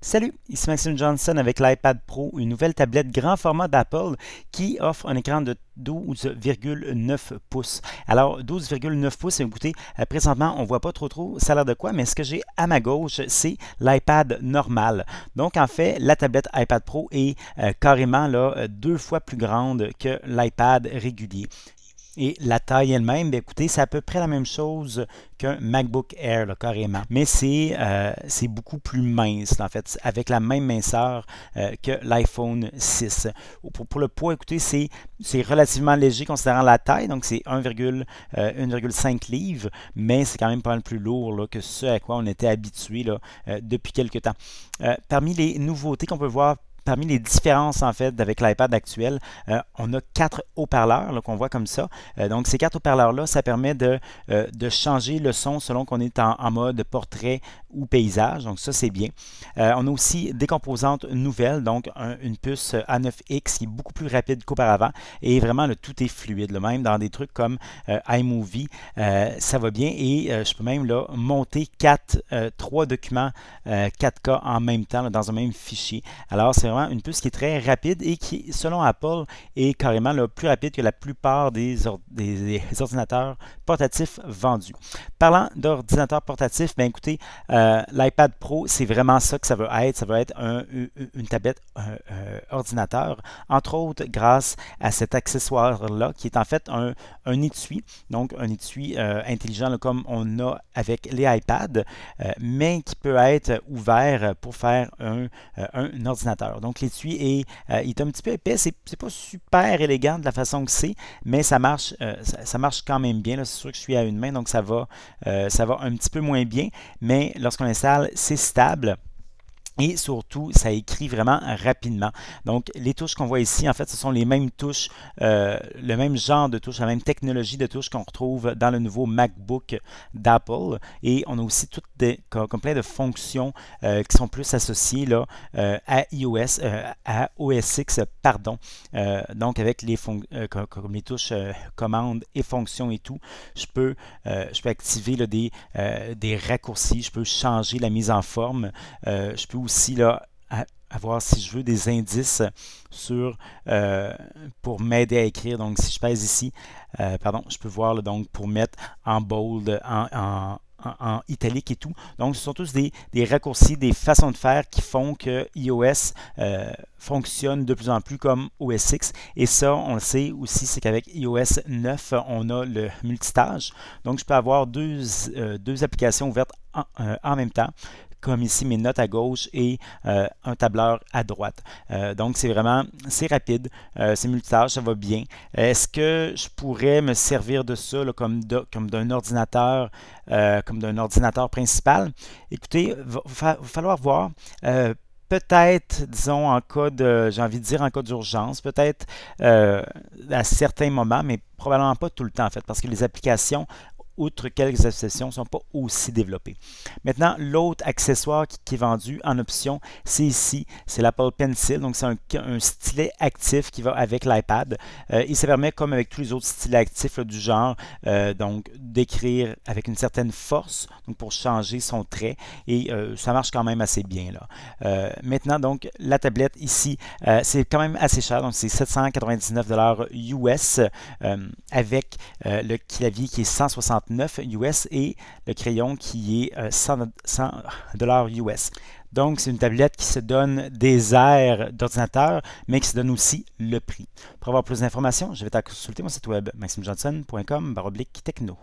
Salut, ici Maxime Johnson avec l'iPad Pro, une nouvelle tablette grand format d'Apple qui offre un écran de 12,9 pouces. Alors, 12,9 pouces, écoutez, présentement, on ne voit pas trop ça a l'air de quoi, mais ce que j'ai à ma gauche, c'est l'iPad normal. Donc, en fait, la tablette iPad Pro est carrément là, deux fois plus grande que l'iPad régulier. Et la taille elle-même, bien, écoutez, c'est à peu près la même chose qu'un MacBook Air, là, carrément. Mais c'est beaucoup plus mince, en fait, avec la même minceur que l'iPhone 6. Pour le poids, écoutez, c'est relativement léger considérant la taille, donc c'est 1,5 livres, mais c'est quand même pas mal plus lourd là, que ce à quoi on était habitué là, depuis quelques temps. Parmi les nouveautés qu'on peut voir, parmi les différences en fait avec l'iPad actuel, on a quatre haut-parleurs qu'on voit comme ça. Donc ces quatre haut-parleurs-là, ça permet de changer le son selon qu'on est en mode portrait ou paysage. Donc ça c'est bien. On a aussi des composantes nouvelles, donc une puce A9X qui est beaucoup plus rapide qu'auparavant et vraiment le tout est fluide. Là, même dans des trucs comme iMovie, ça va bien et je peux même là, monter trois documents 4K en même temps là, dans un même fichier. Alors c'est vraiment une puce qui est très rapide et qui, selon Apple, est carrément là, plus rapide que la plupart des ordinateurs portatifs vendus. Parlant d'ordinateurs portatifs, ben écoutez, l'iPad Pro, c'est vraiment ça que ça veut être. Ça veut être une tablette ordinateur, entre autres grâce à cet accessoire-là, qui est en fait un étui, donc un étui intelligent là, comme on a avec les iPads, mais qui peut être ouvert pour faire un ordinateur. Donc l'étui est un petit peu épais, c'est pas super élégant de la façon que c'est, mais ça marche quand même bien. C'est sûr que je suis à une main, donc ça va un petit peu moins bien, mais lorsqu'on installe, c'est stable. Et surtout, ça écrit vraiment rapidement. Donc, les touches qu'on voit ici, en fait, ce sont les mêmes touches, le même genre de touches, la même technologie de touches qu'on retrouve dans le nouveau MacBook d'Apple. Et on a aussi comme plein de fonctions qui sont plus associées là, à iOS, à OS X, pardon. Donc, avec comme les touches commandes et fonctions et tout, je peux activer là, des raccourcis, je peux changer la mise en forme, je peux aussi là, avoir, si je veux, des indices sur, pour m'aider à écrire. Donc, si je pèse ici, pardon, je peux voir là, donc, pour mettre en bold, en italique et tout. Donc, ce sont tous des raccourcis, des façons de faire qui font que iOS fonctionne de plus en plus comme OS X. Et ça, on le sait aussi, c'est qu'avec iOS 9, on a le multitâche. Donc, je peux avoir deux applications ouvertes en même temps, comme ici mes notes à gauche et un tableur à droite. Donc c'est rapide, c'est multitâche, ça va bien. Est-ce que je pourrais me servir de ça là, comme d'un ordinateur, comme d'un ordinateur principal? Écoutez, va falloir voir. Peut-être, disons, en cas de, j'ai envie de dire en cas d'urgence, peut-être à certains moments, mais probablement pas tout le temps en fait, parce que les applications outre quelques exceptions, ne sont pas aussi développées. Maintenant, l'autre accessoire qui est vendu en option, c'est ici, c'est l'Apple Pencil. Donc, c'est un stylet actif qui va avec l'iPad. Et ça permet, comme avec tous les autres stylets actifs là, du genre, donc d'écrire avec une certaine force, donc pour changer son trait. Et ça marche quand même assez bien. Là. Maintenant, donc, la tablette ici, c'est quand même assez cher. Donc, c'est 799 US avec le clavier qui est 169 US et le crayon qui est 100 US. Donc, c'est une tablette qui se donne des airs d'ordinateur, mais qui se donne aussi le prix. Pour avoir plus d'informations, je vais te consulter mon site web maximejohnson.com/techno.